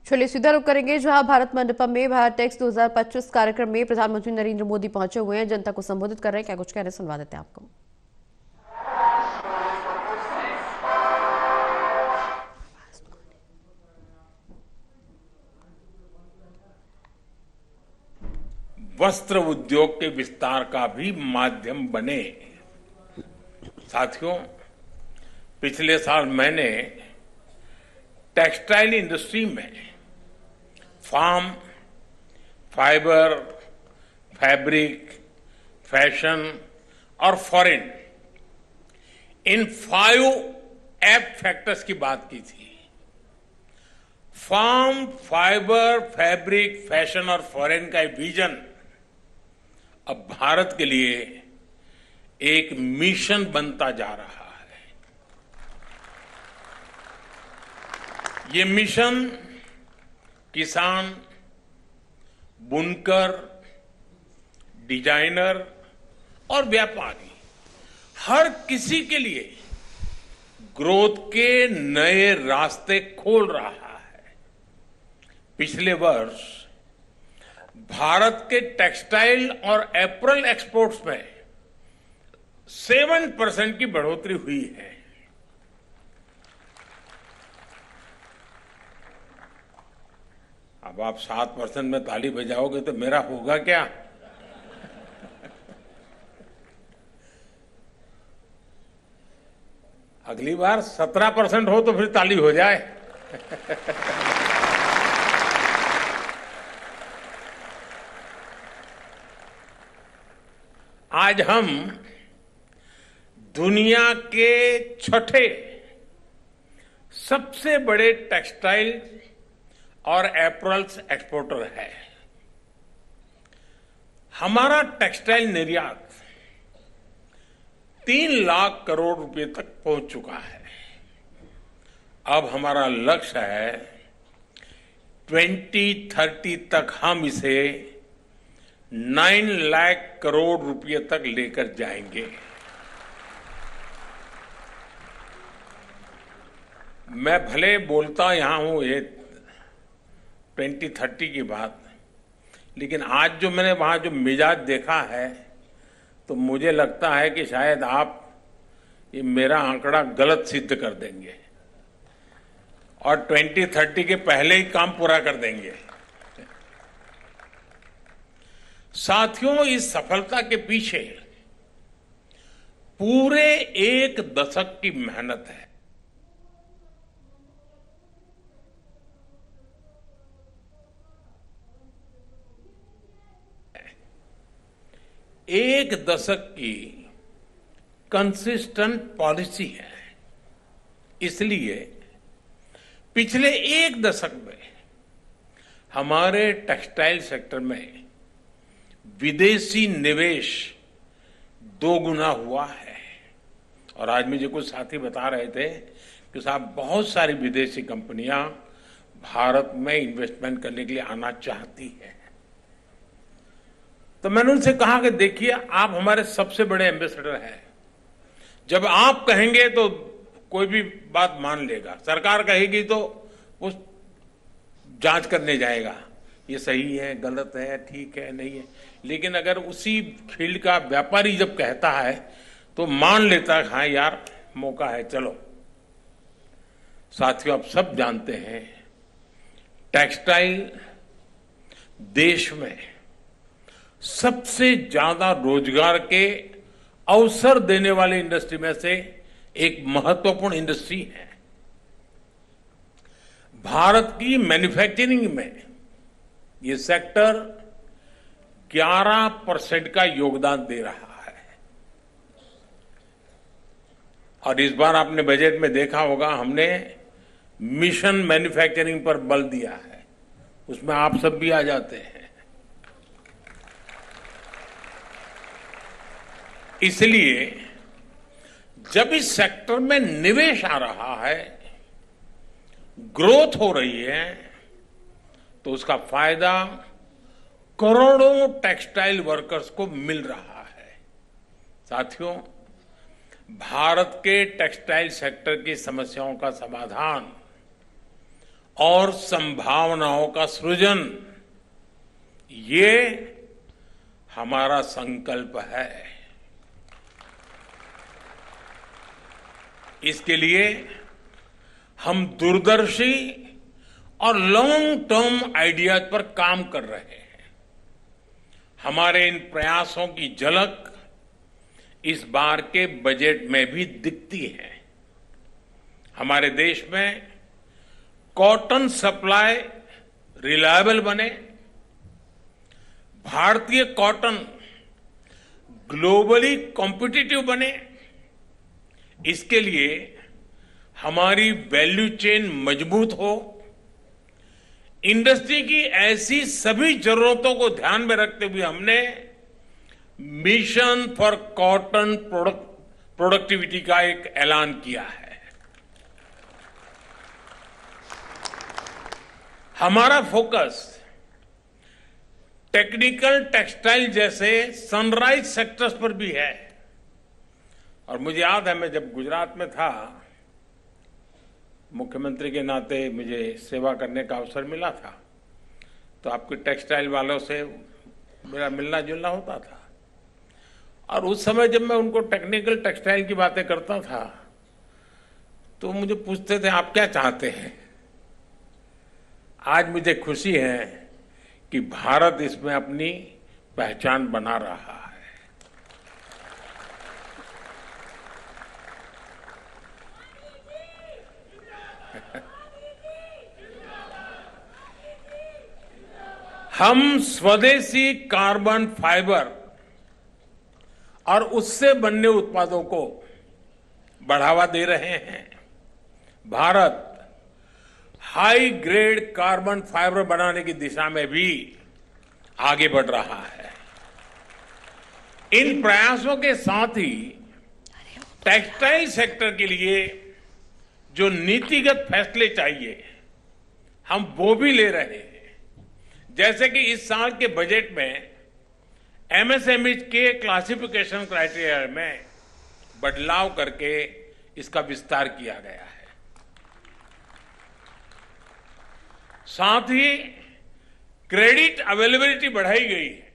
चलिए सीधा रुक करेंगे जहां भारत मंडपम में भारत टेक्स 2025 कार्यक्रम में प्रधानमंत्री नरेंद्र मोदी पहुंचे हुए हैं, जनता को संबोधित कर रहे हैं। क्या कुछ कह रहे हैं, सुनवा देते हैं आपको। वस्त्र उद्योग के विस्तार का भी माध्यम बने। साथियों, पिछले साल मैंने टेक्सटाइल इंडस्ट्री में फार्म, फाइबर, फैब्रिक, फैशन और फॉरेन, इन 5 एफ फैक्टर्स की बात की थी। फार्म, फाइबर, फैब्रिक, फैशन और फॉरेन का विजन अब भारत के लिए एक मिशन बनता जा रहा है। ये मिशन किसान, बुनकर, डिजाइनर और व्यापारी, हर किसी के लिए ग्रोथ के नए रास्ते खोल रहा है। पिछले वर्ष भारत के टेक्सटाइल और एप्रल एक्सपोर्ट्स में 7% की बढ़ोतरी हुई है। अब आप 7% में ताली बजाओगे तो मेरा होगा क्या? अगली बार 17% हो तो फिर ताली हो जाए। आज हम दुनिया के छठे सबसे बड़े टेक्सटाइल और एप्रल्स एक्सपोर्टर है। हमारा टेक्सटाइल निर्यात 3 लाख करोड़ रुपए तक पहुंच चुका है। अब हमारा लक्ष्य है 2030 तक हम इसे 9 लाख करोड़ रुपए तक लेकर जाएंगे। मैं भले बोलता यहां हूं ये 2030 की बात, लेकिन आज जो मैंने वहां जो मिजाज देखा है तो मुझे लगता है कि शायद आप ये मेरा आंकड़ा गलत सिद्ध कर देंगे और 2030 के पहले ही काम पूरा कर देंगे। साथियों, इस सफलता के पीछे पूरे 1 दशक की मेहनत है। एक दशक की कंसिस्टेंट पॉलिसी है। इसलिए पिछले 1 दशक में हमारे टेक्सटाइल सेक्टर में विदेशी निवेश 2 गुना हुआ है। और आज मुझे कुछ साथी बता रहे थे कि साहब बहुत सारी विदेशी कंपनियां भारत में इन्वेस्टमेंट करने के लिए आना चाहती है। तो मैंने उनसे कहा कि देखिए, आप हमारे सबसे बड़े एम्बेसडर हैं। जब आप कहेंगे तो कोई भी बात मान लेगा, सरकार कहेगी तो उस जांच करने जाएगा, ये सही है, गलत है, ठीक है, नहीं है। लेकिन अगर उसी फील्ड का व्यापारी जब कहता है तो मान लेता है, हाँ यार मौका है, चलो। साथियों, आप सब जानते हैं टेक्सटाइल देश में सबसे ज्यादा रोजगार के अवसर देने वाली इंडस्ट्री में से एक महत्वपूर्ण इंडस्ट्री है। भारत की मैन्युफैक्चरिंग में ये सेक्टर 11% का योगदान दे रहा है। और इस बार आपने बजट में देखा होगा, हमने मिशन मैन्युफैक्चरिंग पर बल दिया है। उसमें आप सब भी आ जाते हैं। इसलिए जब इस सेक्टर में निवेश आ रहा है, ग्रोथ हो रही है, तो उसका फायदा करोड़ों टेक्सटाइल वर्कर्स को मिल रहा है। साथियों, भारत के टेक्सटाइल सेक्टर की समस्याओं का समाधान और संभावनाओं का सृजन, ये हमारा संकल्प है। इसके लिए हम दूरदर्शी और लॉन्ग टर्म आइडियाज पर काम कर रहे हैं। हमारे इन प्रयासों की झलक इस बार के बजट में भी दिखती है। हमारे देश में कॉटन सप्लाई रिलायबल बने, भारतीय कॉटन ग्लोबली कॉम्पिटिटिव बने, इसके लिए हमारी वैल्यू चेन मजबूत हो। इंडस्ट्री की ऐसी सभी जरूरतों को ध्यान में रखते हुए हमने मिशन फॉर कॉटन प्रोडक्टिविटी का एक ऐलान किया है। हमारा फोकस टेक्निकल टेक्सटाइल जैसे सनराइज सेक्टर्स पर भी है। और मुझे याद है, मैं जब गुजरात में था, मुख्यमंत्री के नाते मुझे सेवा करने का अवसर मिला था, तो आपके टेक्सटाइल वालों से मेरा मिलना जुलना होता था। और उस समय जब मैं उनको टेक्निकल टेक्सटाइल की बातें करता था, तो मुझे पूछते थे आप क्या चाहते हैं। आज मुझे खुशी है कि भारत इसमें अपनी पहचान बना रहा है। हम स्वदेशी कार्बन फाइबर और उससे बनने उत्पादों को बढ़ावा दे रहे हैं। Bharat high grade carbon fibre बनाने की दिशा में भी आगे बढ़ रहा है। इन प्रयासों के साथ ही टेक्सटाइल सेक्टर के लिए जो नीतिगत फैसले चाहिए, हम वो भी ले रहे हैं। जैसे कि इस साल के बजट में एमएसएमई के क्लासिफिकेशन क्राइटेरिया में बदलाव करके इसका विस्तार किया गया है। साथ ही क्रेडिट अवेलेबिलिटी बढ़ाई गई है।